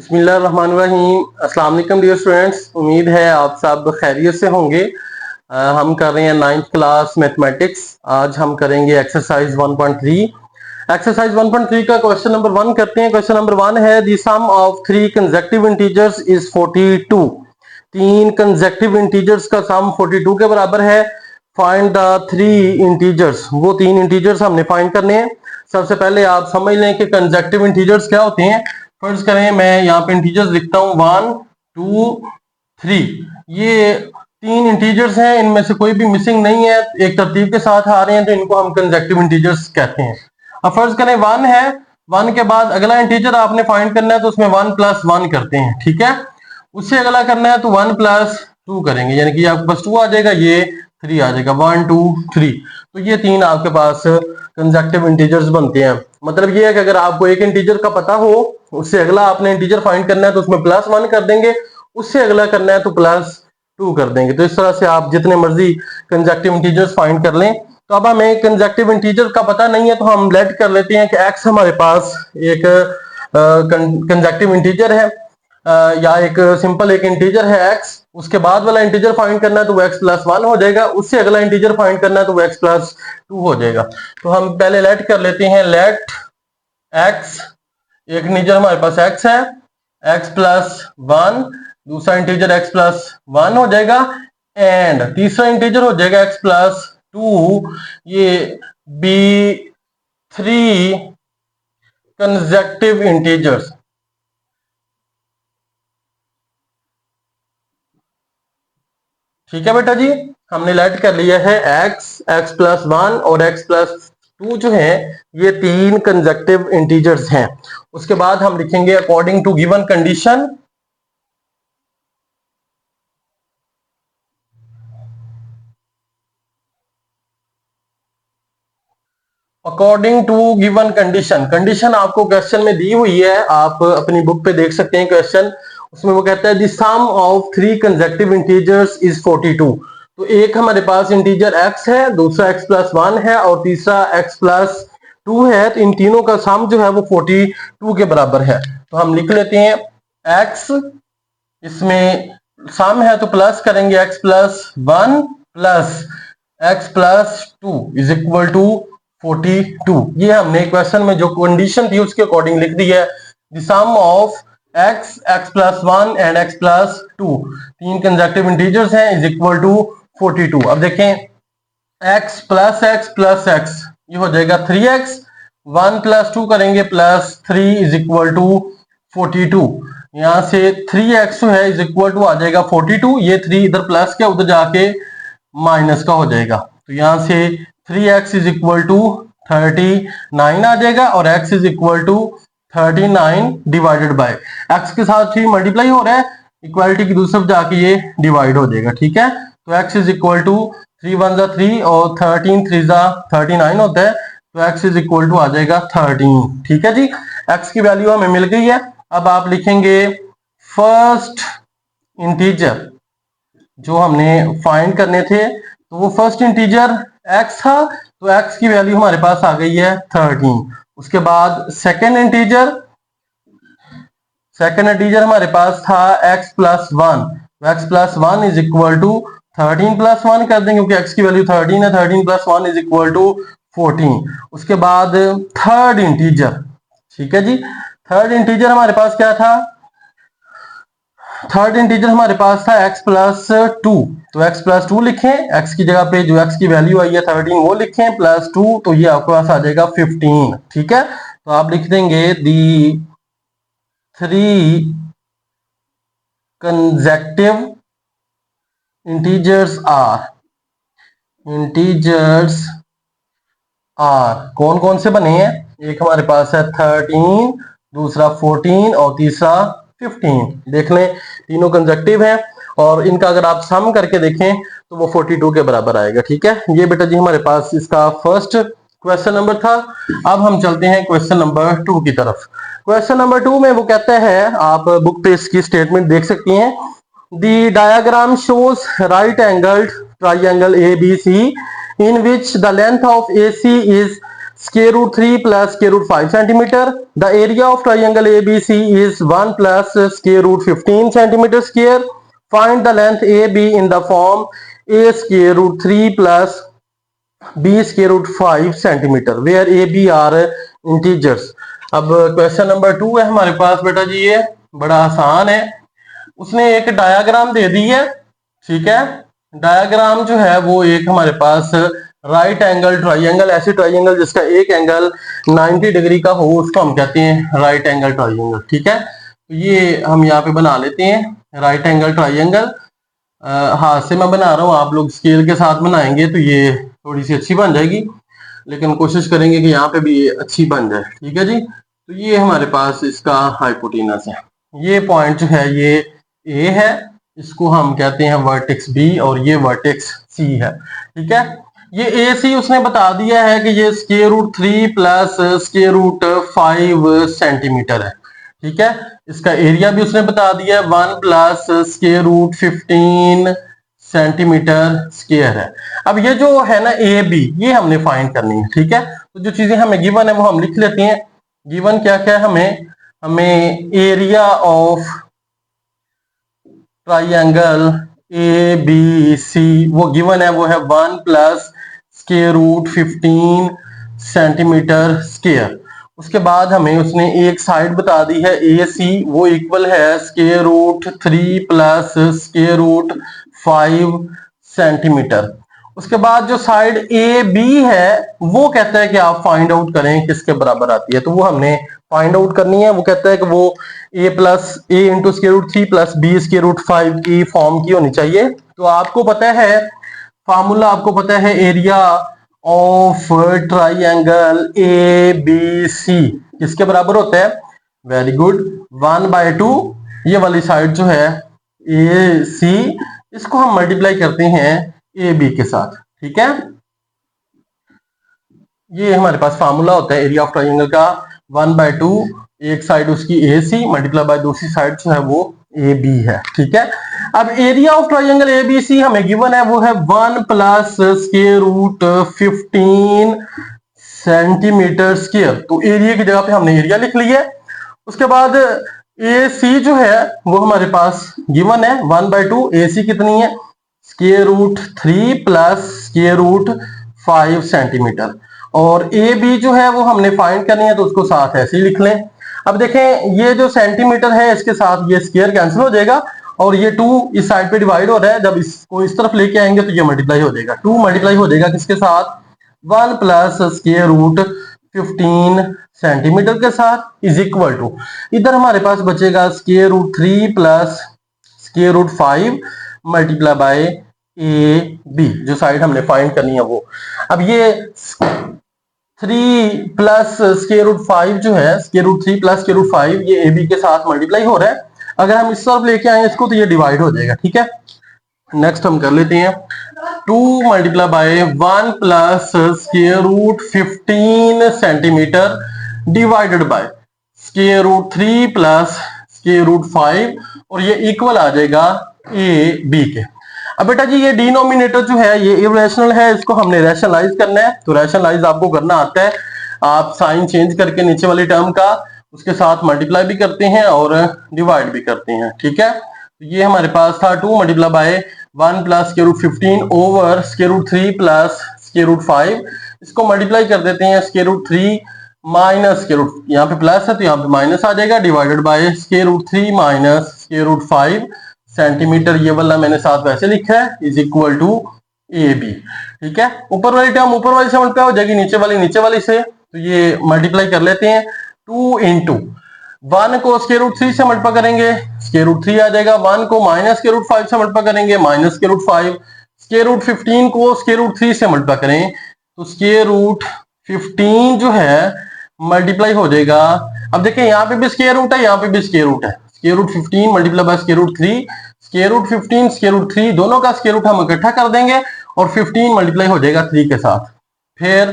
बिस्मिल्लाहिर्रहमानिर्रहीम। अस्सलाम वालेकुम डियर स्टूडेंट्स, उम्मीद है आप सब खैरियत से होंगे। हम कर रहे हैं 9th क्लास मैथमेटिक्स। आज हम करेंगे एक्सरसाइज 1.3। एक्सरसाइज 1.3 का क्वेश्चन नंबर 1 करते हैं। क्वेश्चन नंबर 1 है the sum of 3 consecutive integers is 42। तीन कंसेक्टिव इंटीजर्स का सम 42 के बराबर है। Find the 3 integers. वो 3 इंटीजर्स हमने फाइंड करने हैं। सबसे पहले आप समझ लें कि कंसेक्टिव इंटीजर्स क्या होते हैं। फर्ज करें मैं यहाँ पे इंटीजर्स लिखता हूँ 1 2 3। ये 3 इंटीजर्स हैं, इनमें से कोई भी मिसिंग नहीं है, एक तरतीब के साथ आ रहे हैं, तो इनको हम कंसेक्टिव इंटीजर्स कहते हैं। अब फर्ज करें 1 है, 1 के बाद अगला इंटीजर आपने फाइंड करना है तो उसमें 1 + 1 करते हैं, ठीक है। उससे अगला करना है तो 1 + 2 करेंगे, यानी कि आपके पास 2 आ जाएगा, ये 3 आ जाएगा, 1 2 3। तो ये 3 आपके पास कंसेक्टिव इंटीजर्स बनते हैं। मतलब ये है कि अगर आपको एक इंटीजर का पता हो, उससे अगला आपने इंटीजर फाइंड करना है तो उसमें +1 कर देंगे, उससे अगला करना है तो +2 कर देंगे। तो इस तरह से आप जितने मर्जी कंसेक्टिव इंटीजर्स फाइंड कर लें। तो अब हमें कंसेक्टिव इंटीजर का पता नहीं है तो हम लेट कर लेते हैं कि x हमारे पास एक कंसेक्टिव इंटीजर है, या एक सिंपल एक इंटीजर है x। उसके बाद वाला इंटीजर फाइंड करना है तो वो x + 1 हो जाएगा, उससे अगला इंटीजर फाइंड करना है तो वो x + 2 हो जाएगा। तो हम पहले लेट कर लेते हैं, लेट x, एक इंटीजर हमारे पास x है, x + 1, दूसरा इंटीजर x + 1 हो जाएगा, एंड तीसरा इंटीजर हो जाएगा x + 2। ये b3 कंसेक्टिव इंटीजर्स। ठीक है बेटा जी, हमने लेट कर लिया है x, x + 1 और x + 2 जो है ये 3 कंसेक्टिव इंटीजर्स हैं। उसके बाद हम लिखेंगे according to given condition. According to given condition, condition आपको क्वेश्चन में दी हुई है, आप अपनी बुक पे देख सकते हैं क्वेश्चन। उसमें वो कहता है the sum of 3 consecutive integers is 42। तो एक हमारे पास इंटीजर x है, दूसरा x + 1 है और तीसरा x + 2 है। तो इन तीनों का सम जो है वो 42 के बराबर है। तो हम लिख लेते हैं x, इसमें सम है तो प्लस करेंगे x + 1 प्लस x + 2 = 42। ये हमने क्वेश्चन में जो कंडीशन थी उसके अकॉर्डिंग लिख दी है। The sum of x, x + 1 and x + 2, 3 consecutive integers हैं, = 42। अब देखें x + x ये हो जाएगा 3x, 1 + 2 करेंगे +3 = 42। यहां से 3x जो है = आ जाएगा 42। ये 3 इधर प्लस का उधर जाके माइनस का हो जाएगा, तो यहां से 3x = 39 आ जाएगा और x = 39 डिवाइडेड बाय x के साथ 3 मल्टीप्लाई हो रहा है, इक्वालिटी की दूसरी तरफ जाके ये डिवाइड हो जाएगा, ठीक है। तो x = 3 × 1 = 3 और 13 × 3 = 39 होता है, तो x = आ जाएगा 13। ठीक है जी, x की वैल्यू हमें मिल गई है। अब आप लिखेंगे फर्स्ट इंटीजर जो हमने फाइंड करने थे, तो वो फर्स्ट इंटीजर x था, तो x की वैल्यू हमारे पास आ गई है 13। उसके बाद सेकंड इंटीजर हमारे पास था x + 1, x + 1 = 13 + 1 कर देंगे क्योंकि x की वैल्यू 13 है, 13 + 1 = 14। उसके बाद थर्ड इंटीजर, ठीक है जी, थर्ड इंटीजर हमारे पास क्या था, थर्ड इंटीजर हमारे पास था x + 2। तो x + 2 लिखें, x की जगह पे जो x की वैल्यू आई है 13 वो लिखें +2, तो ये आपके पास आ जाएगा 15। ठीक है, तो आप लिख देंगे दी 3 consecutive इंटीजर्स आर कौन कौन से बने हैं, एक हमारे पास है 13, दूसरा 14 और तीसरा 15। देख लें तीनों कंसेक्टिव हैं और इनका अगर आप सम करके देखें तो वो 42 के बराबर आएगा। ठीक है, ये बेटा जी हमारे पास इसका फर्स्ट क्वेश्चन नंबर था। अब हम चलते हैं क्वेश्चन नंबर 2 की तरफ। क्वेश्चन नंबर 2 में वो कहता है, आप बुक पे इसकी स्टेटमेंट देख सकती हैं, the diagram shows right angled triangle ABC in which the length of AC is square root 3 plus square root 5 centimeter. The area of triangle ABC is 1 plus square root 15 centimeter square. Find the length AB in the form a square root 3 plus b square root 5 centimeter where AB are integers. अब question number 2 है हमारे पास बेटा जी, ये बड़ा आसान है। उसने एक डायाग्राम दे दी है, ठीक है। डायाग्राम जो है वो एक हमारे पास राइट एंगल ट्राइंगल, ऐसी ट्राइंगल जिसका एक एंगल 90 डिग्री का हो उसको हम कहते हैं राइट एंगल ट्राइंगल, ठीक है। तो ये हम यहाँ पे बना लेते हैं राइट एंगल ट्राइंगल। हाथ से मैं बना रहा हूँ, आप लोग स्केल के साथ बनाएंगे तो ये थोड़ी सी अच्छी बन जाएगी, लेकिन कोशिश करेंगे कि यहाँ पे भी ये अच्छी बन जाए, ठीक है जी। तो ये हमारे पास इसका हाइपोटेनस है, ये पॉइंट जो है ये ए है, इसको हम कहते हैं वर्टेक्स बी और ये वर्टेक्स सी है, ठीक है। ये ए सी उसने बता दिया है कि ये square root 3 plus square root 5 centimetre है, ठीक है। इसका एरिया भी उसने बता दिया है 1 plus square root 15 centimetre square है। अब ये जो है ना ए बी, ये हमने फाइंड करनी है, ठीक है। तो जो चीजें हमें गिवन है वो हम लिख लेते हैं। गिवन क्या क्या है हमें area of triangle A B C वो गिवन है, वो है 1 plus square root 15 centimetre square. उसके बाद हमें उसने एक साइड बता दी है ए सी, वो इक्वल है square root 3 plus square root 5 centimetre. उसके बाद जो साइड ए बी है वो कहता है कि आप फाइंड आउट करें किसके बराबर आती है, तो वो हमने फाइंड आउट करनी है। वो कहता है कि वो a plus a into square root 3 plus b square root 5 की फॉर्म की होनी चाहिए। तो आपको पता है फार्मूला, आपको पता है area of triangle A B C किसके बराबर होता है, वेरी गुड, 1/2 ये वाली साइड जो है ए सी, इसको हम मल्टीप्लाई करते हैं ए बी के साथ, ठीक है। ये हमारे पास फार्मूला होता है एरिया ऑफ ट्राइंगल का 1/2, एक साइड उसकी ए सी मल्टीप्लाई बाय दूसरी साइड जो है वो ए बी है, ठीक है। अब area of triangle A B C हमें गिवन है वो है 1 plus square root 15 centimetre square. तो एरिया की जगह पे हमने एरिया लिख लिया है। उसके बाद ए सी जो है वो हमारे पास गिवन है 1/2, ए सी कितनी है square root 3 plus square root 5 centimetre, और ए बी जो है वो हमने फाइंड करनी है तो उसको साथ ऐसे ही लिख लें। अब देखें ये जो सेंटीमीटर है इसके साथ ये स्क्वायर कैंसिल हो जाएगा और ये 2 इस साइड पे डिवाइड हो रहा है, जब इसको इस तरफ लेके आएंगे तो ये मल्टीप्लाई हो जाएगा, 2 मल्टीप्लाई हो जाएगा किसके साथ 1 प्लस स्क्वायर रूट 15 सेंटीमीटर के साथ इज इक्वल टू, इधर हमारे पास बचेगा square root 3 plus square root 5 multiply by A B, जो साइड हमने फाइंड करनी है वो। अब ये 3 प्लस स्क्वायर रूट 5 जो है square root 3 plus square root 5 ये ए बी के साथ मल्टीप्लाई हो रहा है, अगर हम इस तरफ लेके आए इसको तो ये डिवाइड हो जाएगा, ठीक है। नेक्स्ट हम कर लेते हैं 2 multiply by 1 plus square root 15 centimetre divided by square root 3 plus square root 5 और ये इक्वल आ जाएगा ए बी के। अब बेटा जी ये डिनोमिनेटर जो है ये इरेशनल है, इसको हमने रैशनलाइज करना है। तो रैशनलाइज आपको करना आता है, आप साइन चेंज करके नीचे वाली टर्म का उसके साथ मल्टीप्लाई भी करते हैं और डिवाइड भी करते हैं, ठीक है। तो ये हमारे पास था 2 multiply by 1 plus square root 15 over square root 3 plus square root 5, इसको मल्टीप्लाई कर देते हैं square root 3 minus square root, यहाँ पे प्लस है तो यहाँ पे माइनस आ जाएगा, divided by square root 3 minus square root 5 centimetre, ये वाला मैंने साथ वैसे लिखा है, is equal to A B, ठीक है। ऊपर वाली टर्म ऊपर वाली से मल्टीप्लाई हो जाएगी नीचे वाली से, तो ये मल्टीप्लाई कर लेते हैं 2 इंटू 1 को स्क्वायर रूट 3 से मल्टीप्लाई करेंगे स्क्वायर रूट 3 आ जाएगा, 1 को माइनस स्क्वायर रूट 5 से मल्टीप्लाई करेंगे minus square root 5, square root 15 को स्क्वायर रूट 3 से मल्टीप्लाई करें तो स्क्वायर रूट 15 जो है मल्टीप्लाई हो जाएगा। अब देखिए यहाँ पे भी स्क्वायर रूट है, यहाँ पे भी स्क्वायर रूट है, square root 15 multiply by square root 3, square root 15 square root 3 दोनों का स्क्वायर रूट हम इकट्ठा कर देंगे और 15 मल्टीप्लाई हो जाएगा 3 के साथ, फिर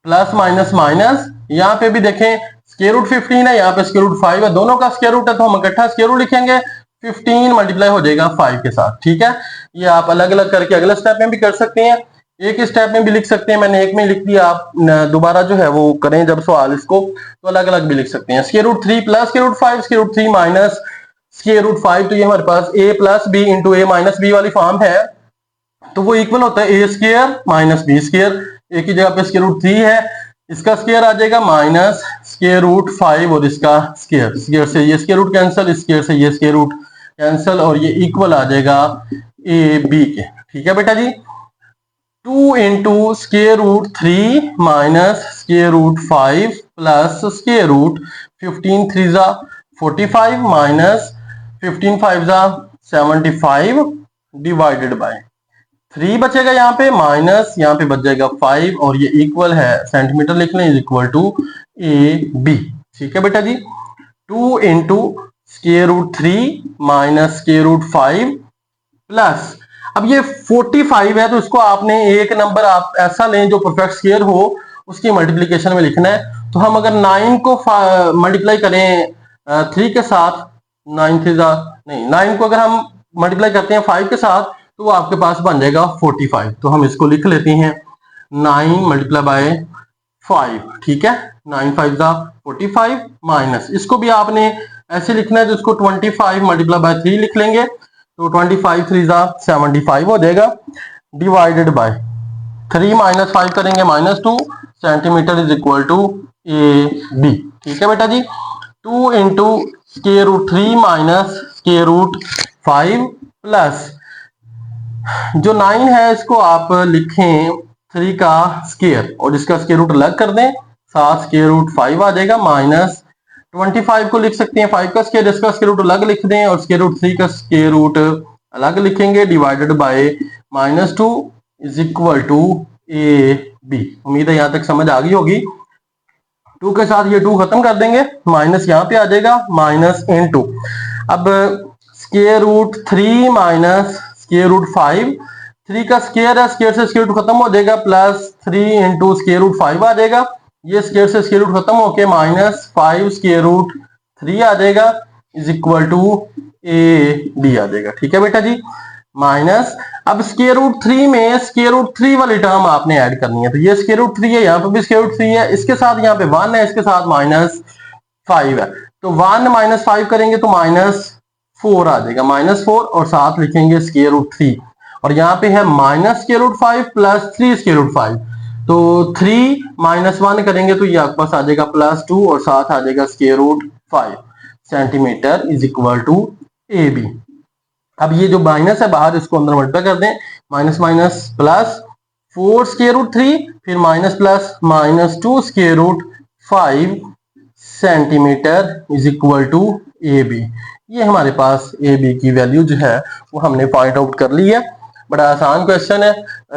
प्लस माइनस माइनस, यहाँ पे भी देखें स्क्वायर रूट 15 है, यहाँ पे स्क्वायर रूट 5 है, दोनों का स्क्वायर रूट है तो हम इकट्ठा स्क्वायर रूट लिखेंगे, 15 मल्टीप्लाई हो जाएगा 5 के साथ, ठीक है। ये आप अलग अलग करके अगले स्टेप में भी कर सकते हैं। एक स्टेप में भी लिख सकते हैं, मैंने एक में लिख दिया, आप दोबारा जो है वो करें जब सवाल इसको तो अलग अलग भी लिख सकते हैं। Square root 3 plus square root 5 square root 3 minus square root 5, तो ये हमारे पास a plus B into A minus B वाली फॉर्म है, तो वो इक्वल होता है A square minus B square. A की जगह पे स्क्वायर रूट 3 है, इसका स्क्वायर आ जाएगा माइनस स्क्वायर रूट 5 और इसका स्क्वायर, स्क्वायर से ये स्क्वायर रूट कैंसिल, स्क्वायर से ये स्क्वायर रूट कैंसिल, और ये इक्वल आ जाएगा ए बी के। ठीक है बेटा जी। 2 into square root 3 minus square root 5 plus square root 15 3 जा 45 माइनस 15 5 जा 75 डिवाइडेड बाय 3 बचेगा यहाँ पे, माइनस यहाँ पे बच जाएगा 5, और ये इक्वल है, सेंटीमीटर लिख लें, is equal to A B. ठीक है बेटा जी। 2 into square root 3 minus square root 5 plus, अब ये 45 है तो इसको आपने एक नंबर आप ऐसा लें जो परफेक्ट स्क्वायर हो, उसकी मल्टीप्लीकेशन में लिखना है। तो हम अगर 9 को मल्टीप्लाई करें 3 के साथ, 9 3 नहीं, 9 को अगर हम मल्टीप्लाई करते हैं 5 के साथ तो वो आपके पास बन जाएगा 45। तो हम इसको लिख लेते हैं 9 मल्टीप्लाई बाय 5। ठीक है, 9 5 जा 45 माइनस, इसको भी आपने ऐसे लिखना है तो इसको 25 मल्टीप्लाई बाय 3 लिख लेंगे, तो 25 3 जा 75 हो जाएगा, डिवाइडेड बाय 3 माइनस 5 करेंगे -2 centimetre is equal to A B. ठीक है बेटा जी। 2 into square root 3 minus square root 5 plus जो 9 है इसको आप लिखें 3 का स्क्वायर और इसका स्क्वायर रूट अलग कर दें, साथ स्क्वायर रूट 5 आ जाएगा, माइनस 25 को लिख सकते हैं 5 का स्क्वायर, इसका स्क्वायर रूट अलग लिख दें और स्क्वायर रूट 3 का स्क्वायर रूट अलग लिखेंगे, divided by -2 is equal to A B. उम्मीद है यहां तक समझ आ गई होगी। 2 के साथ ये 2 खत्म कर देंगे, माइनस यहाँ पे आ जाएगा, माइनस इन 2। अब square root 3 minus square root 5, 3 का स्क्वायर है, स्क्वायर से स्क्वायर रूट खत्म हो जाएगा, प्लस 3 इंटू स्क्वायर रूट 5 आ जाएगा, ये स्क्वायर से स्क्वायर रूट खत्म होके माइनस 5 स्क्वायर रूट 3 आ जाएगा, is equal to a d आ जाएगा। ठीक है बेटा जी। माइनस, अब स्क्वायर रूट 3 में स्क्वायर रूट 3 वाली टर्म आपने ऐड करनी है, तो ये स्क्वायर रूट 3 है, यहाँ पे भी स्क्वायर रूट 3 है, इसके साथ यहाँ पे 1 है, इसके साथ -5 है, तो 1 -5 करेंगे तो -4 आ जाएगा, -4 और साथ लिखेंगे स्क्वायर रूट 3, और यहाँ पे है minus square root 5 plus 3 square root 5, तो 3 -1 करेंगे तो ये आपके पास आ जाएगा +2 और साथ आ जाएगा square root 5 centimetre is equal to A B. अब ये जो माइनस है बाहर, इसको अंदर मल्टीप्लाई कर दें, minus minus plus 4 square root 3, फिर minus plus -2 square root 5 centimetre is equal to A B. ये हमारे पास ए बी की वैल्यू जो है वो हमने फाइंड आउट कर ली है। बड़ा आसान क्वेश्चन है,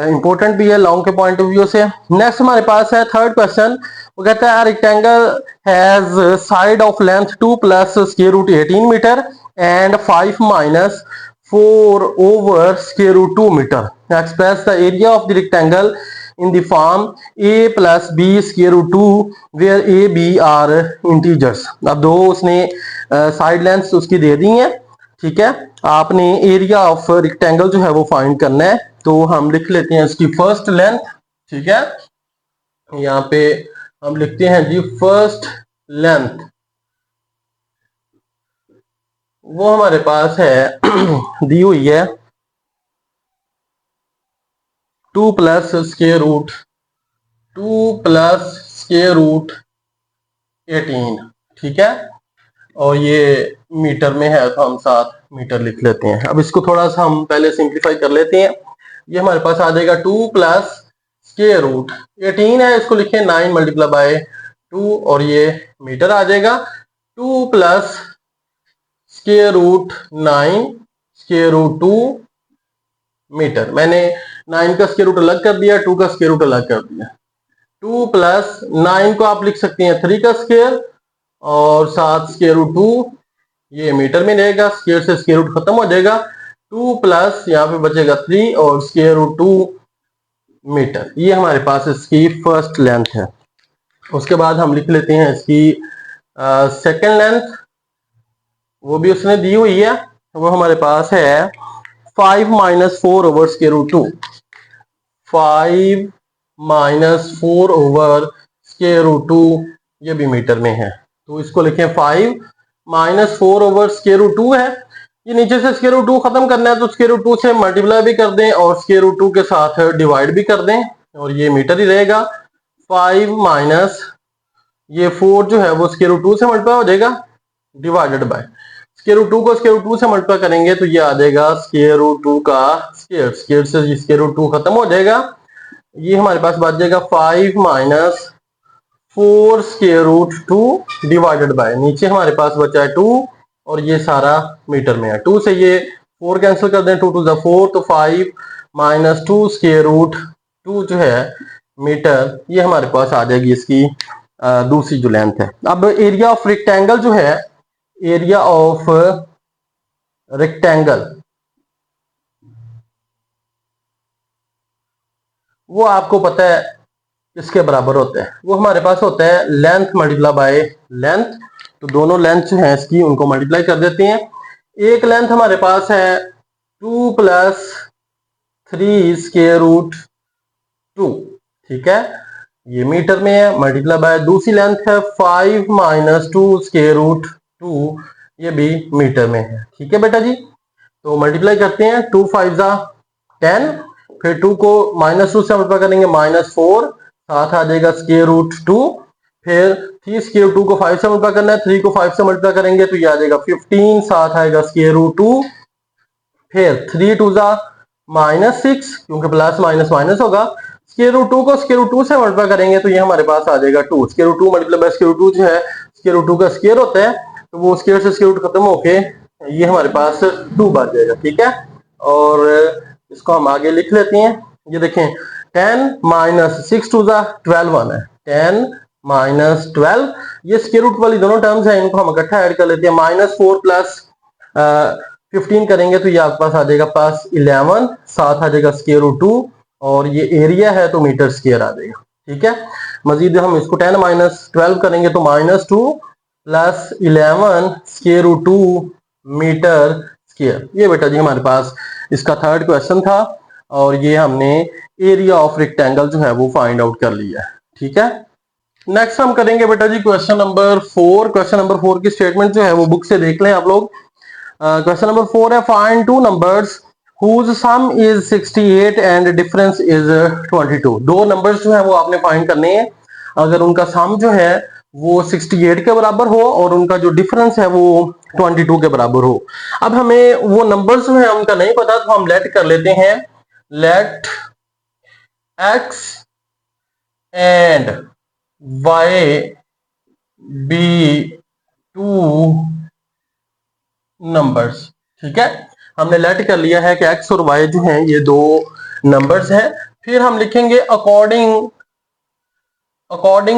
इंपॉर्टेंट भी है लॉन्ग के पॉइंट ऑफ व्यू से। नेक्स्ट हमारे पास है थर्ड क्वेश्चन, वो कहता है rectangle has side of length 2 plus square root 18 metre and 5 minus 4 over square root 2 meter. Express the area of the rectangle in the form a plus b square root 2 where a b are integers. अब दो उसने side lengths उसकी दे दी हैं। ठीक है, आपने area of rectangle जो है वो फाइंड करना है, तो हम लिख लेते हैं इसकी फर्स्ट लेंथ। ठीक है, यहाँ पे हम लिखते हैं जी फर्स्ट लेंथ, वो हमारे पास है दी हुई है 2 प्लस स्क्वायर रूट 18। ठीक है, और ये मीटर में है तो हम 7 मीटर लिख लेते हैं। अब इसको थोड़ा सा हम पहले सिंप्लीफाई कर लेते हैं। ये हमारे पास आ जाएगा 2 प्लस स्क्वायर रूट 18 है, इसको लिखें 9 मल्टीप्लाई बाय 2 और ये मीटर आ जाएगा। 2 plus square root 9 square root 2 metre, मैंने 9 का स्क्वायर रूट अलग कर दिया, 2 का स्क्वायर रूट अलग कर दिया। 2 प्लस 9 को आप लिख सकते हैं 3 का स्क्वायर और साथ स्क्वायर रूट 2, ये मीटर में रहेगा, स्क्वायर से स्क्वायर रूट खत्म हो जाएगा। 2 प्लस यहाँ पे बचेगा 3 और स्क्वायर रूट 2 मीटर। ये हमारे पास इसकी फर्स्ट लेंथ है। उसके बाद हम लिख लेते हैं इसकी सेकेंड लेंथ, वो भी उसने दी हुई है, वो हमारे पास है 5 minus 4 over square root 2। 5 minus 4/√2, ये भी मीटर में है। तो इसको लिखें 5 माइनस 4/√2 है। ये नीचे से √2 खत्म करना है तो √2 से मल्टीप्लाई भी कर दें और √2 के साथ डिवाइड भी कर दें और ये मीटर ही रहेगा। 5 माइनस ये 4 जो है वो √2 से मल्टीप्लाई हो जाएगा डिवाइडेड बाय √2 को √2 से मल्टीप्लाई करेंगे तो ये आ जाएगा √2 का स्क्वायर से √2 खत्म हो जाएगा। ये हमारे पास बच जाएगा 5 माइनस 4 √2 डिवाइडेड बाय नीचे हमारे पास बचा है 2 और ये सारा मीटर में है। 2 से ये 4 कैंसिल कर दें, 2 × 4 तो 5 माइनस 2 √2 जो है मीटर, ये हमारे पास आ जाएगी इसकी दूसरी जो लेंथ है। अब एरिया ऑफ रेक्टेंगल जो है, एरिया ऑफ रेक्टेंगल वो आपको पता है किसके बराबर होता है, वो हमारे पास होता है लेंथ मल्टीप्लाई बाय लेंथ। तो दोनों लेंथ जो है इसकी उनको मल्टीप्लाई कर देते हैं। एक लेंथ हमारे पास है 2 + 3 √2, ठीक है, ये मीटर में है, मल्टीप्लाई बाय दूसरी लेंथ है 5 माइनस 2 √2, ये भी मीटर में है। ठीक है बेटा जी, तो मल्टीप्लाई करते हैं। 2 × 5 = 10, फिर 2 को -2 से मल्टीप्लाई करेंगे -4, साथ आ जाएगा √2, फिर 3 √2 को 5 से मल्टीप्लाई करना है, 3 को 5 से मल्टीप्लाई करेंगे तो ये आ जाएगा 15, साथ आएगा √2, फिर 3 × 2 = -6 क्योंकि प्लस माइनस माइनस होगा, √2 को √2 से मल्टीप्लाई करेंगे तो ये हमारे पास आ जाएगा 2। √2 मल्टीप्लाई बाय √2 जो है √2 का स्क्वायर होता है, तो वो स्क्वायर से √2 खत्म होके ये हमारे पास 2 बच जाएगा। ठीक है, और इसको हम आगे लिख लेते हैं। ये देखें 10 - 6 × 2 = 12 है, 10 - 12, ये √2 वाली दोनों टर्म्स हैं, इनको हम इकट्ठा ऐड कर लेते हैं। -4 + 15 करेंगे तो ये आपके पास आ जाएगा +11, साथ आ जाएगा √2 और ये एरिया है तो मीटर स्क्वायर आ जाएगा। ठीक है, मजीद हम इसको 10 - 12 करेंगे तो -2 + 11 √2 मीटर स्क्वायर। ये बेटा जी हमारे पास इसका थर्ड क्वेश्चन था और ये हमने एरिया ऑफ रेक्टेंगल जो है वो फाइंड आउट कर लिया है। ठीक है, नेक्स्ट हम करेंगे बेटा जी क्वेश्चन नंबर 4। क्वेश्चन नंबर 4 की स्टेटमेंट जो है वो बुक से देख लें आप लोग। क्वेश्चन नंबर 4 है, find 2 numbers whose sum is 68 and difference is 22। दो नंबर्स जो है वो आपने फाइंड करने हैं, अगर उनका सम जो है वो 68 के बराबर हो और उनका जो डिफरेंस है वो 22 के बराबर हो। अब हमें वो नंबर्स जो है उनका नहीं पता तो हम लेट कर लेते हैं, let x and y be 2 numbers. ठीक है, हमने लेट कर लिया है कि x और y जो हैं ये दो नंबर्स हैं। फिर हम लिखेंगे अकॉर्डिंग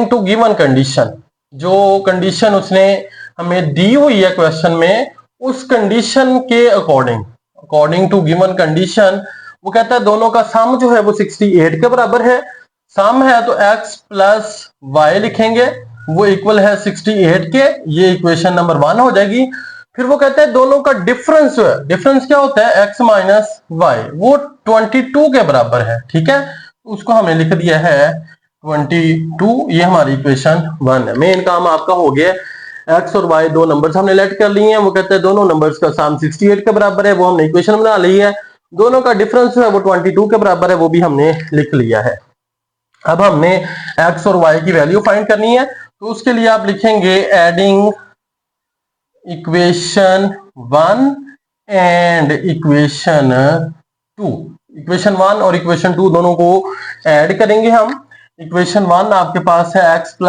टू गिवन कंडीशन, जो कंडीशन उसने हमें दी हुई है क्वेश्चन में उस कंडीशन के अकॉर्डिंग टू गिवन कंडीशन, वो कहता है दोनों का सम जो है वो 68 के बराबर है। सम है तो x + y लिखेंगे, वो इक्वल है 68 के, ये इक्वेशन नंबर 1 हो जाएगी। फिर वो कहते हैं दोनों का डिफरेंस जो है, डिफरेंस क्या होता है x - y, वो 22 के बराबर है। ठीक है, उसको हमने लिख दिया है 22, ये हमारी इक्वेशन 1 है। मेन काम आपका हो गया, x और y दो नंबर्स हमने लेट कर लिए हैं, वो कहते हैं दोनों नंबर्स का सम 68 के बराबर है, वो हमने इक्वेशन बना ली है। दोनों का डिफरेंस जो है वो 22 के बराबर है, वो भी हमने लिख लिया है। अब हमने x और y की वैल्यू फाइंड करनी है, तो उसके लिए आप लिखेंगे adding equation 1 and equation 2। Equation 1 और इक्वेशन 2 दोनों को ऐड करेंगे हम। इक्वेशन 1 आपके पास है x +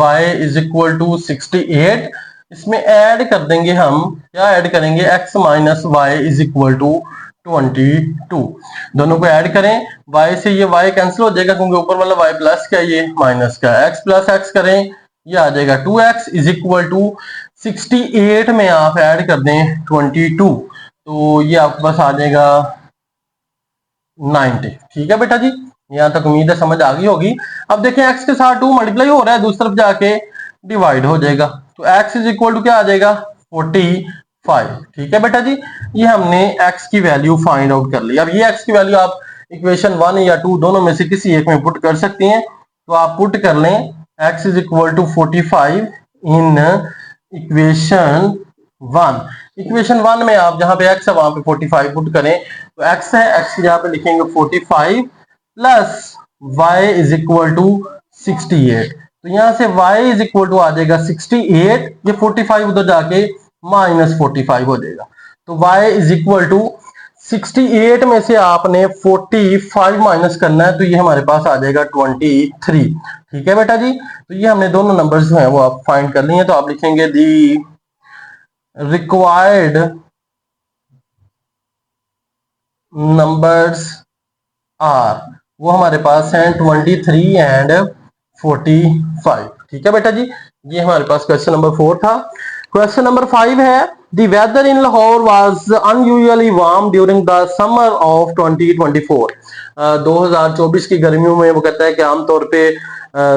y = 68, इसमें ऐड कर देंगे हम, क्या ऐड करेंगे, x - y = 22। दोनों को ऐड करें, y से ये y कैंसिल हो जाएगा क्योंकि ऊपर वाला y प्लस का ये माइनस का, x + x करें, ये आ जाएगा 2x = 68 में आप ऐड कर दें 22, तो ये आपके पास आ जाएगा 90। ठीक है बेटा जी, यहां तक उम्मीद है समझ आ गई होगी। अब देखें x के साथ 2 मल्टीप्लाई हो रहा है, दूसरी तरफ जाके डिवाइड हो जाएगा, तो x = क्या आ जाएगा 45। ठीक है बेटा जी, ये हमने x की वैल्यू फाइंड आउट कर ली। अब ये x की वैल्यू आप इक्वेशन 1 या 2 दोनों में से किसी एक में पुट कर सकते हैं। तो आप पुट कर लें x is equal to 45 in equation 1। Equation 1 में आप जहां पे x है वहां पे 45 पुट करें, तो x है, x की जगह पे लिखेंगे 45 plus y is equal to 68। तो यहां से y इज इक्वल टू आ जाएगा 68, ये 45 उधर जाके -45 हो जाएगा। तो y इज इक्वल टू 68 में से आपने 45 माइनस करना है, तो ये हमारे पास आ जाएगा 23। ठीक है बेटा जी, तो ये हमने दोनों नंबर्स जो हैं वो आप फाइंड कर लिए हैं। तो आप लिखेंगे दी रिक्वायर्ड नंबर्स आर, वो हमारे पास हैं 23 एंड 45। ठीक है बेटा जी, ये हमारे पास क्वेश्चन नंबर 4 था। क्वेश्चन नंबर 5 है the weather in Lahore was unusually warm during the summer of 2024। 2024 की गर्मियों में वो कहता है कि आमतौर पे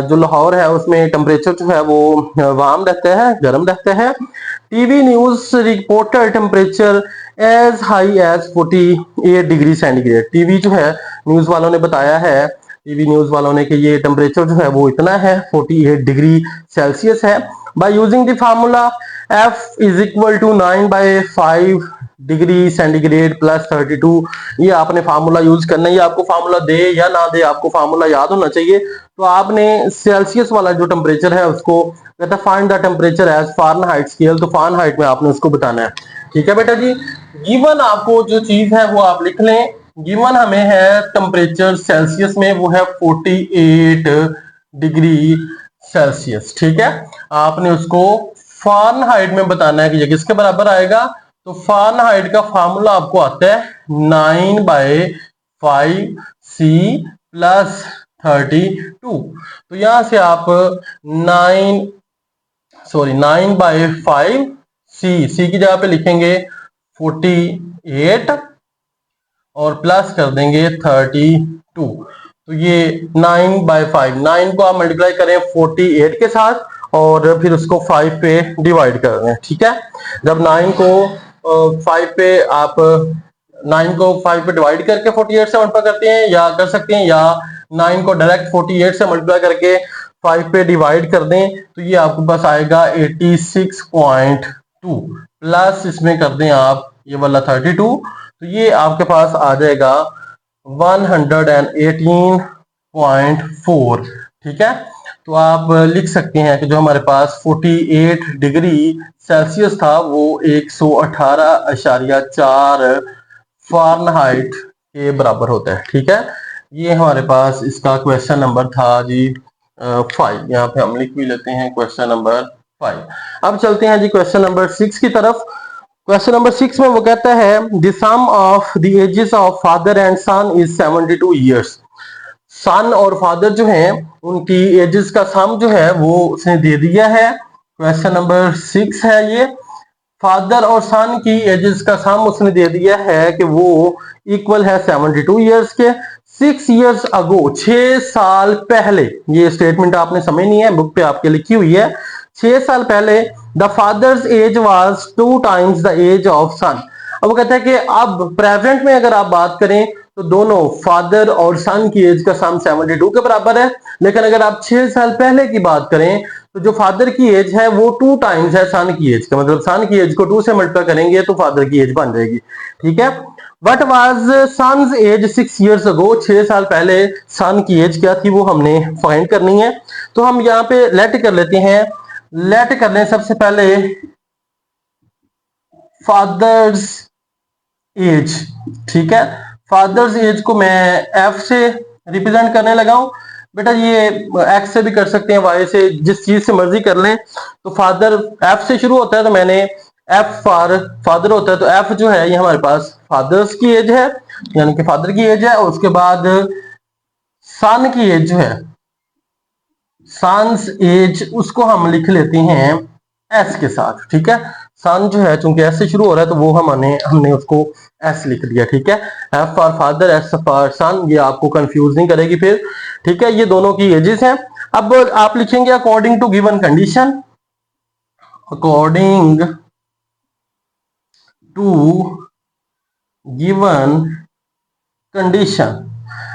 जो लाहौर है उसमें टेम्परेचर जो है वो वार्म रहता है, गर्म रहता है। TV news reported temperature as high as 48 degree centigrade. TV जो है न्यूज वालों ने बताया है, टीवी न्यूज वालों ने कि ये टेम्परेचर जो है वो इतना है 48 डिग्री सेल्सियस है। By using the formula F is equal to 9/5 degree centigrade plus 32। ये आपने फार्मूला यूज करना है, ये आपको फार्मूला दे या ना दे आपको फार्मूला याद होना चाहिए। तो आपने सेल्सियस वाला जो टेम्परेचर है उसको कहता है find the temperature as Fahrenheit scale, तो फारेनहाइट में आपने उसको बताना है। ठीक है बेटा जी, गिवन आपको जो चीज है वो आप लिख लें। गिवन हमें है टेम्परेचर सेल्सियस में वो है 48 डिग्री सेल्सियस। ठीक है, आपने उसको फारेनहाइट में बताना है कि ये किसके बराबर आएगा। तो फारेनहाइट का फार्मूला आपको आता है 9/5 सी प्लस 32। तो यहां से आप 9/5 सी की जगह पे लिखेंगे 48 और प्लस कर देंगे 32। तो ये 9/5, 9 को आप मल्टीप्लाई करें 48 के साथ और फिर उसको 5 पे डिवाइड कर दें। ठीक है, जब 9 को 5 पे आप 9 को 5 पे डिवाइड करके 48 से मल्टीप्लाई करते हैं या कर सकते हैं, या 9 को डायरेक्ट 48 से मल्टीप्लाई करके 5 पे डिवाइड कर दें, तो ये आपके पास आएगा 86.2 प्लस इसमें कर दें आप ये वाला 32, तो ये आपके पास आ जाएगा 118.4। ठीक है, तो आप लिख सकते हैं कि जो हमारे पास 48 डिग्री सेल्सियस था वो 118.4 फारेनहाइट के बराबर होता है। ठीक है, ये हमारे पास इसका क्वेश्चन नंबर था जी 5। यहाँ पे हम लिख भी लेते हैं क्वेश्चन नंबर 5। अब चलते हैं जी क्वेश्चन नंबर 6 की तरफ। क्वेश्चन नंबर 6 में वो कहता है the sum of the ages of father and son is 72 years. Son और फादर जो हैं उनकी एजेस का सम जो है वो उसने दे दिया है। क्वेश्चन नंबर 6 है ये, फादर और सन की एजेस का सम उसने दे दिया है कि वो इक्वल है 72 ईयर्स के। 6 ईयर्स अगो, 6 साल पहले, ये स्टेटमेंट आपने समझनी है, बुक पे आपके लिखी हुई है। 6 साल पहले the father's age was 2 times the age of son. अब वो कहता है कि अब प्रेजेंट में अगर आप बात करें तो दोनों फादर और सन की एज का सम 72 के बराबर है। लेकिन अगर आप 6 साल पहले की बात करें तो जो फादर की एज है वो 2 टाइम्स है सन की एज का, मतलब सन की एज को 2 से मल्टीप्लाई करेंगे तो फादर की एज बन जाएगी। ठीक है, what was son's age 6 years ago. 6 साल पहले सन की एज क्या थी वो हमने फाइंड करनी है। तो हम यहाँ पे लेट कर लेते हैं, लेट कर लें सबसे पहले फादर्स एज। ठीक है, फादर्स एज को मैं एफ से रिप्रेजेंट करने लगा हूं। बेटा ये एक्स से भी कर सकते हैं, वाई से, जिस चीज से मर्जी कर लें। तो फादर एफ से शुरू होता है, तो मैंने एफ फॉर फादर होता है, तो एफ जो है ये हमारे पास फादर्स की एज है, यानी कि फादर की एज है। और उसके बाद सन की एज जो है, सन्स एज, उसको हम लिख लेते हैं एस के साथ। ठीक है, सन जो है चूंकि एस से शुरू हो रहा है तो वो हमने उसको एस लिख दिया। ठीक है, f for father, s for son, ये आपको कंफ्यूज नहीं करेगी फिर। ठीक है, ये दोनों की एजेस हैं। अब आप लिखेंगे according to given condition, according to given condition.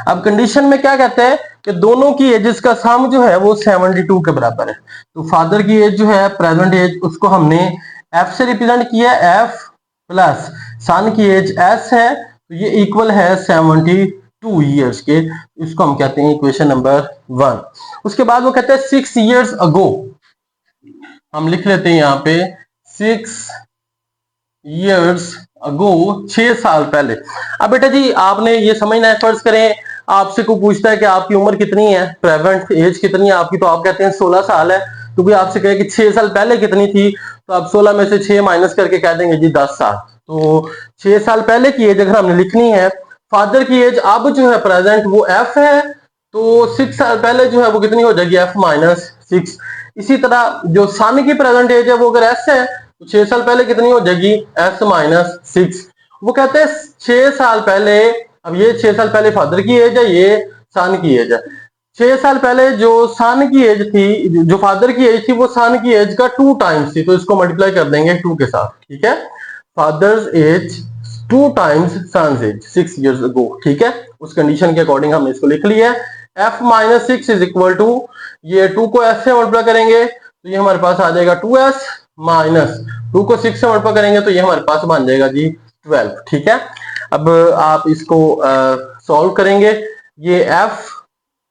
अब कंडीशन में क्या कहते हैं कि दोनों की एजेस का सम जो है वो 72 के बराबर है। तो फादर की एज जो है प्रेजेंट एज उसको हमने एफ से रिप्रेजेंट किया, एफ प्लस सन की एज एस है, तो ये इक्वल है 72 ईयर्स के। इसको हम कहते हैं इक्वेशन नंबर 1। उसके बाद वो कहते हैं 6 ईयर्स अगो, हम लिख लेते हैं यहाँ पे 6 ईयर्स अगो, 6 साल पहले। अब बेटा जी आपने ये समझना है, फर्ज करें आपसे कोई पूछता है कि आपकी उम्र कितनी है, प्रेजेंट एज कितनी है आपकी, तो आप कहते हैं 16 साल है। तो कोई आपसे कहे कि 6 साल पहले कितनी थी, तो आप 16 में से 6 माइनस करके कह देंगे जी 10 साल। तो 6 साल पहले की एज अगर हमने लिखनी है, फादर की एज अब जो है प्रेजेंट वो एफ है, तो 6 साल पहले जो है वो कितनी हो जाएगी, एफ माइनस 6। इसी तरह जो सन की प्रेजेंट एज है वो अगर एस है, तो 6 साल पहले कितनी हो जाएगी, एस माइनस 6। वो कहते हैं 6 साल पहले, अब ये 6 साल पहले फादर की एज है, ये सन की एज है। 6 साल पहले जो सन की एज थी, जो फादर की एज थी, वो सन की एज का 2 टाइम्स थी, तो इसको मल्टीप्लाई कर देंगे 2 के साथ, ठीक है। Father's age 2 times son's age 6 years ago, ठीक है। उस कंडीशन के अकॉर्डिंग हमने इसको लिख लिया है। F minus 6 is equal to, ये 2 को एस से मल्टीप्लाई करेंगे तो ये हमारे पास आ जाएगा 2s, माइनस 2 को 6 से मल्टीप्लाई करेंगे तो ये हमारे पास बन जाएगा जी 12, ठीक है। अब आप इसको सॉल्व करेंगे, ये f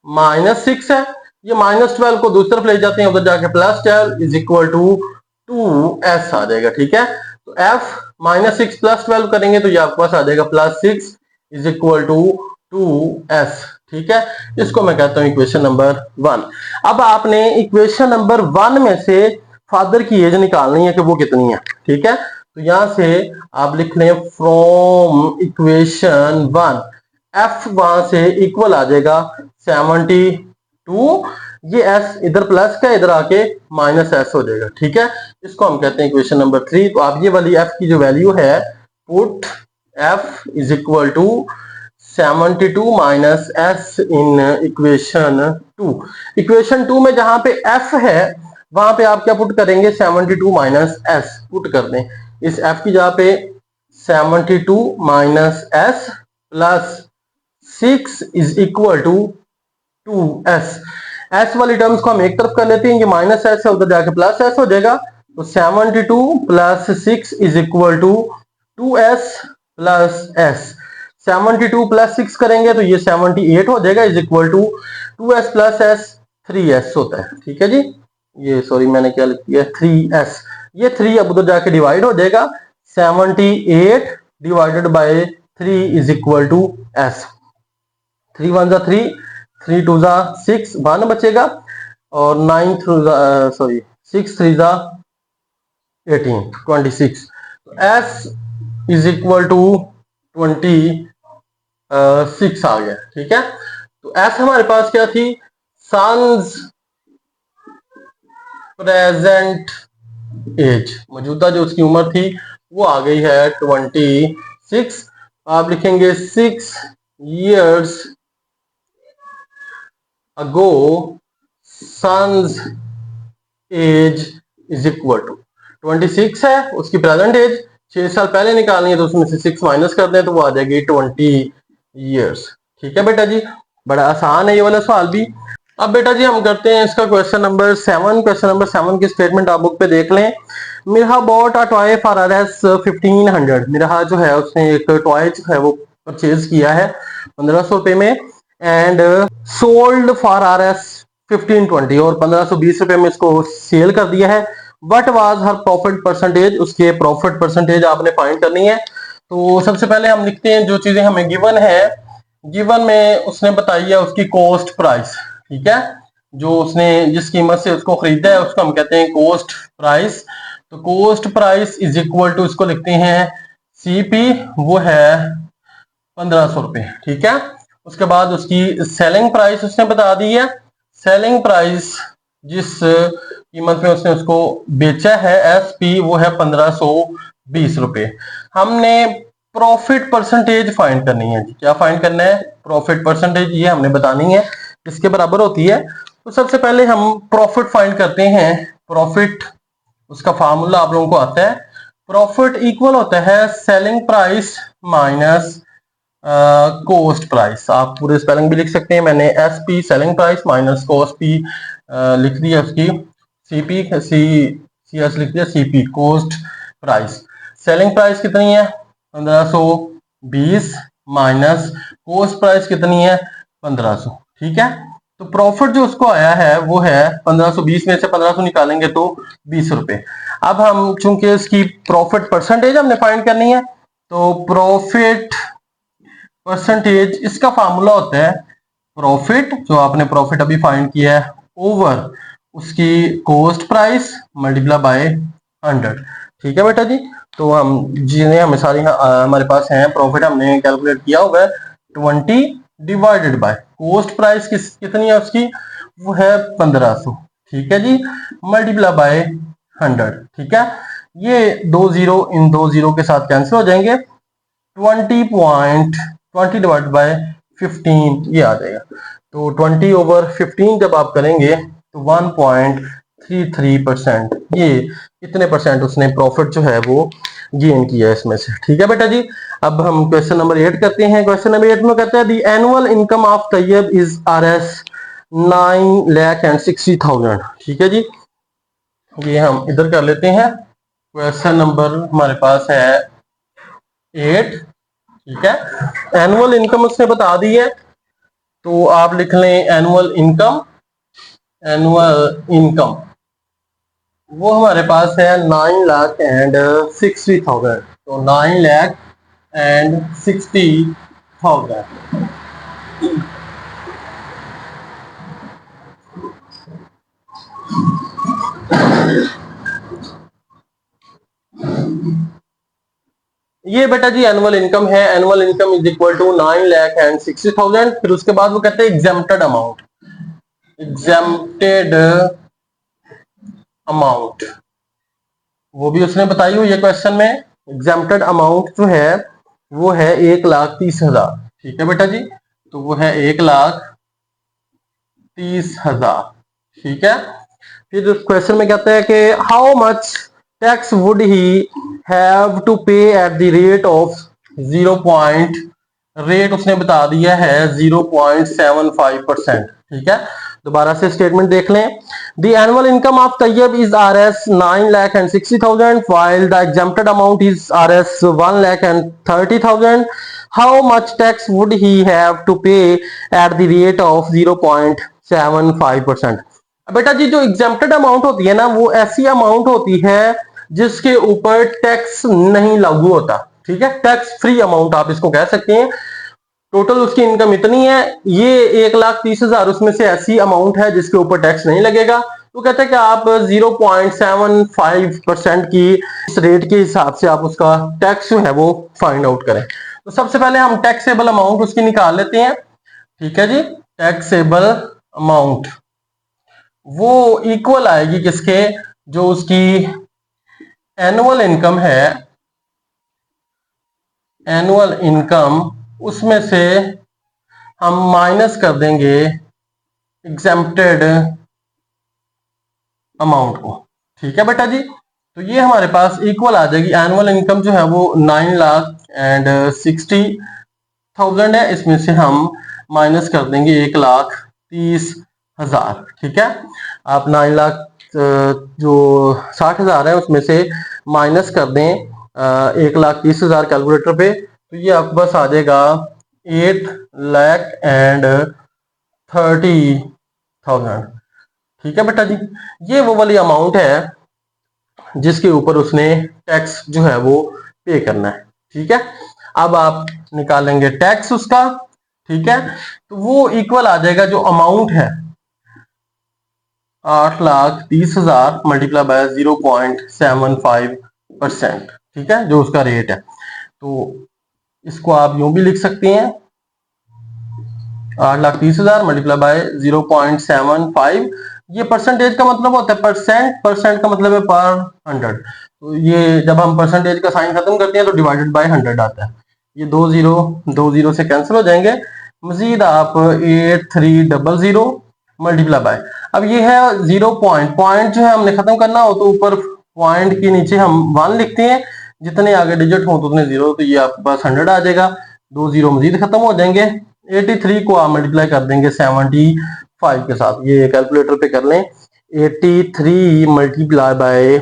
माइनस 6 है, ये माइनस 12 को दूसरी तरफ ले जाते हैं, उधर जाके plus 12 is equal to 2s आ जाएगा, ठीक है। तो f माइनस 6 प्लस 12 करेंगे तो ये आपके पास आ जाएगा plus 6 is equal to 2s, ठीक है। इसको मैं कहता हूं इक्वेशन नंबर 1। अब आपने इक्वेशन नंबर 1 में से फादर की एज निकालनी है कि वो कितनी है, ठीक है। तो यहां से आप लिख लें फ्रॉम इक्वेशन 1, एफ वहां से इक्वल आ जाएगा 72, ये एस इधर प्लस का इधर आके माइनस एस हो जाएगा, ठीक है। इसको हम कहते हैं इक्वेशन नंबर 3। तो आप ये वाली एफ की जो वैल्यू है, put F is equal to 72 minus S in equation 2। Equation 2 में जहां पे एफ है वहां पे आप क्या पुट करेंगे, 72 माइनस एस पुट कर दें। इस एफ की जगह पे 72 minus S plus 6 is equal to 2s। S वाली टर्म्स को हम एक तरफ कर लेते हैं, ये माइनस एस है, उधर जाके प्लस एस हो जाएगा। तो 72 plus 6 is equal to 2s plus s। 72 plus 6 करेंगे तो ये 78 हो जाएगा, is equal to 2s plus s 3s होता है, ठीक है जी। ये सॉरी मैंने क्या लिख दिया, 3s, ये 3 अब उधर जाके डिवाइड हो जाएगा, 78 divided by 3 is equal to s। 3 1 जा 3, 3 2 जा 6, 1 बचेगा, और 9 सॉरी 6 3 जा 18, 26। तो s इज इक्वल टू 26 आ गया, ठीक है। तो s हमारे पास क्या थी, सन्स प्रेजेंट एज, मौजूदा जो उसकी उम्र थी वो आ गई है 26। आप लिखेंगे 6 years ago son's age is equal to 26 है उसकी प्रेजेंट एज, 6 साल पहले निकालनी है तो उसमें से 6 माइनस कर दें तो वो आ जाएगी 20 years, ठीक है बेटा जी। बड़ा आसान है ये वाला सवाल भी। अब बेटा जी हम करते हैं इसका क्वेश्चन नंबर 7। क्वेश्चन नंबर 7 की स्टेटमेंट आप बुक पे देख लें। Mirha bought a toy for RS 1500। Mirha जो है उसने एक टॉय जो है वो परचेज किया है 1500 रुपए में, एंड सोल्ड फॉर RS 1520, और 1520 रुपए में इसको सेल कर दिया है। What was her profit percentage, उसके प्रॉफिट परसेंटेज आपने फाइंड करनी है। तो सबसे पहले हम लिखते हैं जो चीजें हमें गिवन है, गिवन में उसने बताई है उसकी कॉस्ट प्राइस, ठीक है। जो उसने जिस कीमत से उसको खरीदा है उसको हम कहते हैं कॉस्ट प्राइस। तो cost price is equal to, इसको लिखते हैं CP, वो है 1500 रुपए, ठीक है। उसके बाद उसकी सेलिंग प्राइस उसने बता दी है, सेलिंग प्राइस जिस कीमत में उसने उसको बेचा है SP, वो है 1520 रुपए। हमने प्रॉफिट परसेंटेज फाइंड करनी है, क्या फाइंड करना है, प्रॉफिट परसेंटेज, ये हमने बतानी है किसके बराबर होती है। तो सबसे पहले हम प्रॉफिट फाइंड करते हैं। प्रॉफिट उसका फार्मूला आप लोगों को आता है, प्रॉफिट इक्वल होता है selling price minus cost price, आप पूरे स्पेलिंग भी लिख सकते हैं। मैंने S P selling price minus cost P लिख दिया उसकी, सी पी सी एस लिख दिया, C P cost price. Selling price कितनी है 1520 माइनस कॉस्ट प्राइस कितनी है 1500, ठीक है। तो प्रॉफिट जो उसको आया है वो है 1520 में से 1500 निकालेंगे तो 20 रुपए। अब हम चूंकि इसकी प्रॉफिट परसेंटेज हमने फाइंड करनी है, तो प्रॉफिट परसेंटेज, इसका फार्मूला होता है प्रॉफिट, जो आपने प्रॉफिट अभी फाइंड किया है, ओवर उसकी कॉस्ट प्राइस मल्टीप्लाई बाय 100, ठीक है बेटा जी। तो हम जिन्हें हमें सारी हमारे पास हैं प्रॉफिट हमने कैलकुलेट किया हुआ है 20 डिवाइडेड बाय कॉस्ट प्राइस कितनी है उसकी, वो है 1500, ठीक है जी, मल्टीप्लाई बाय 100, ठीक है। ये 2 जीरो इन 2 जीरो के साथ कैंसिल हो जाएंगे, 20 डिवाइड बाय 15 ये आ जाएगा। तो 20/15 जब आप करेंगे तो 1.33%, ये इतने परसेंट उसने प्रॉफिट जो है वो गेन किया है इसमें से, ठीक है बेटा जी। अब हम क्वेश्चन नंबर 8 करते हैं। क्वेश्चन नंबर 8 में कहते हैं the annual income of Tayyab is RS 9,60,000, ठीक है जी। ये हम इधर कर लेते हैं। क्वेश्चन नंबर हमारे पास है 8, ठीक है। एनुअल इनकम उसने बता दी है, तो आप लिख लें एनुअल इनकम। एनुअल इनकम वो हमारे पास है 9,60,000, तो 9,60,000। ये बेटा जी एनुअल इनकम है। Annual income is equal to 9,60,000। फिर उसके बाद वो कहते हैं एग्जेम्प्टेड अमाउंट। एग्जेम्प्टेड अमाउंट वो भी उसने बताई हुई है क्वेश्चन में। एग्जेम्प्टेड अमाउंट जो है वो है 1,30,000, ठीक है बेटा जी। तो वो है 1,30,000, ठीक है। फिर क्वेश्चन में कहते हैं कि how much tax would he have to pay at the rate of 0. Rate उसने बता दिया है 0.75%, ठीक है। दोबारा से स्टेटमेंट देख लें। The annual income of Tayyab is RS 9,60,000 while the exempted amount is RS 1,30,000. How much tax would he have to pay at the rate of 0.75%? बेटा जी जो एग्जेम्प्टेड अमाउंट होती है ना, वो ऐसी अमाउंट होती है जिसके ऊपर टैक्स नहीं लागू होता, ठीक है। टैक्स फ्री अमाउंट आप इसको कह सकते हैं। टोटल उसकी इनकम इतनी है, ये 1,30,000 उसमें से ऐसी अमाउंट है जिसके ऊपर टैक्स नहीं लगेगा। तो कहते हैं कि आप 0.75% की इस रेट के हिसाब से आप उसका टैक्स जो है वो फाइंड आउट करें। तो सबसे पहले हम टैक्सेबल अमाउंट उसकी निकाल लेते हैं, ठीक है जी। टैक्सेबल अमाउंट वो इक्वल आएगी किसके, जो उसकी एनुअल इनकम है, एनुअल इनकम, उसमें से हम माइनस कर देंगे एग्जेम्प्टेड अमाउंट को, ठीक है बेटा जी। तो ये हमारे पास इक्वल आ जाएगी। एनुअल इनकम जो है वो 9,60,000 है, इसमें से हम माइनस कर देंगे 1,30,000, ठीक है। आप 9 लाख जो 60,000 है उसमें से माइनस कर दें 1,30,000 कैलकुलेटर पे, तो ये आपके पास आ जाएगा 8,30,000, ठीक है बेटा जी। ये वो वाली अमाउंट है जिसके ऊपर उसने टैक्स जो है वो पे करना है, ठीक है। अब आप निकालेंगे टैक्स उसका, ठीक है। तो वो इक्वल आ जाएगा, जो अमाउंट है 8,30,000 मल्टीप्लाई बाय 0.75%, ठीक है, जो उसका रेट है। तो इसको आप यूं भी लिख सकते हैं 8,30,000 मल्टीप्लाई बाय 0.75। ये परसेंटेज का मतलब होता है परसेंट, परसेंट का मतलब है पर 100। तो ये जब हम परसेंटेज का साइन खत्म करते हैं तो डिवाइडेड बाय 100 आता है। ये 2 जीरो से कैंसिल हो जाएंगे। मजीद आप 8,300 मल्टीप्लाई बाय, अब ये है 0 पॉइंट जो है हमने खत्म करना हो तो ऊपर पॉइंट के नीचे हम 1 लिखते हैं, जितने आगे डिजिट हो तो उतने जीरो, तो ये आपके पास 100 आ जाएगा। 2 जीरो मजीद खत्म हो जाएंगे। 83 को आप मल्टीप्लाई कर देंगे 75 के साथ, ये कैलकुलेटर पे कर लें। 83 मल्टीप्लाई बाय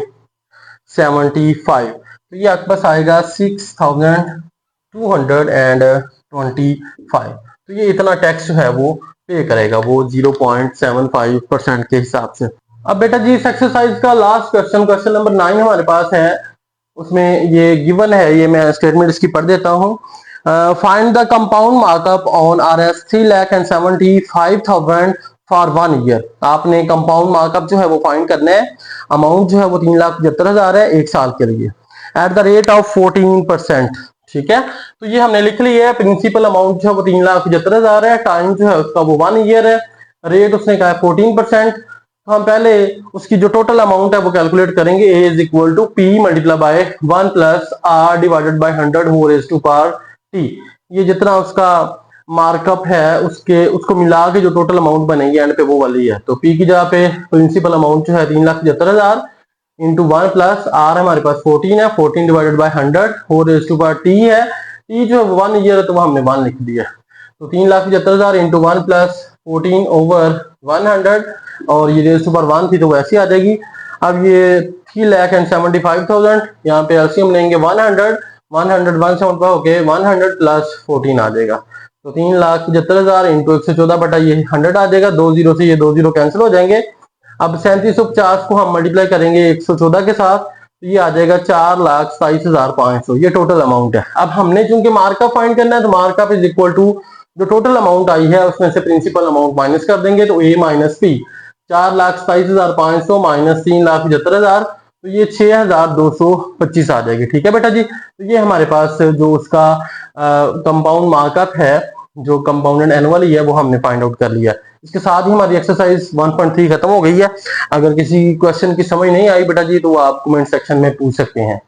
75, तो ये आपके पास आएगा 6225। तो ये इतना टैक्स जो है वो पे करेगा, वो 0.75% के हिसाब से। अब बेटा जी इस एक्सरसाइज का लास्ट क्वेश्चन, क्वेश्चन नंबर 9 हमारे पास है। उसमें ये गिवन है, ये मैं स्टेटमेंट इसकी पढ़ देता हूँ। Find the compound markup on RS 3,75,000 for 1 year. आपने कंपाउंड मार्कअप जो है वो फाइंड करना है। अमाउंट जो है वो 3,75,000 है 1 साल के लिए, एट द रेट ऑफ 14%। ठीक है, तो ये हमने लिख ली है। प्रिंसिपल अमाउंट जो है वो 3,75,000 है, टाइम जो है उसका वो 1 ईयर है, रेट उसने कहा है 14%। तो हम पहले उसकी जो टोटल अमाउंट है वो कैलकुलेट करेंगे। A is equal to P multiply by 1 plus R divided by 100 whole raise to power T। ये जितना उसका मार्कअप है उसको मिला के जो टोटल अमाउंट बनेगी एंड पे वो वाली है। तो P की जगह पे प्रिंसिपल अमाउंट जो है 3,75,000 इंटू 1 प्लस R हमारे पास 14 है, 14 divided by 100 whole raise to power T है। T जो है 1 ईयर है तो वो हमने 1 लिख दिया। तो 3,75,000 इंटू 1 प्लस 14 ओवर 100, और ये रेज़ टू पावर 1 थी तो वैसे आ जाएगी। अब ये 3,75,000, यहाँ पे एलसीएम लेंगे 100 175 होके 100 प्लस 14 आ जाएगा। तो 3,75,000 इंटू 114 बटा ये 100 आ जाएगा। 2 जीरो से ये 2 जीरो कैंसिल हो जाएंगे। अब 3750 को हम मल्टीप्लाई करेंगे 114 के साथ, तो ये आ जाएगा 4,27,500। ये टोटल अमाउंट है। अब हमने चूंकि मार्कअप फाइंड करना है तो मार्कअप इज इक्वल टू जो टोटल अमाउंट आई है उसमें से प्रिंसिपल अमाउंट माइनस कर देंगे, तो A माइनस P 4,27,500 माइनस 3,75,000, तो ये 6,225 आ जाएगी। ठीक है बेटा जी, तो ये हमारे पास जो उसका कंपाउंड मार्कअप है, जो कंपाउंडेड एनुअली है, वो हमने फाइंड आउट कर लिया। इसके साथ ही हमारी एक्सरसाइज 1.3 खत्म हो गई है। अगर किसी क्वेश्चन की समझ नहीं आई बेटा जी तो आप कमेंट सेक्शन में पूछ सकते हैं।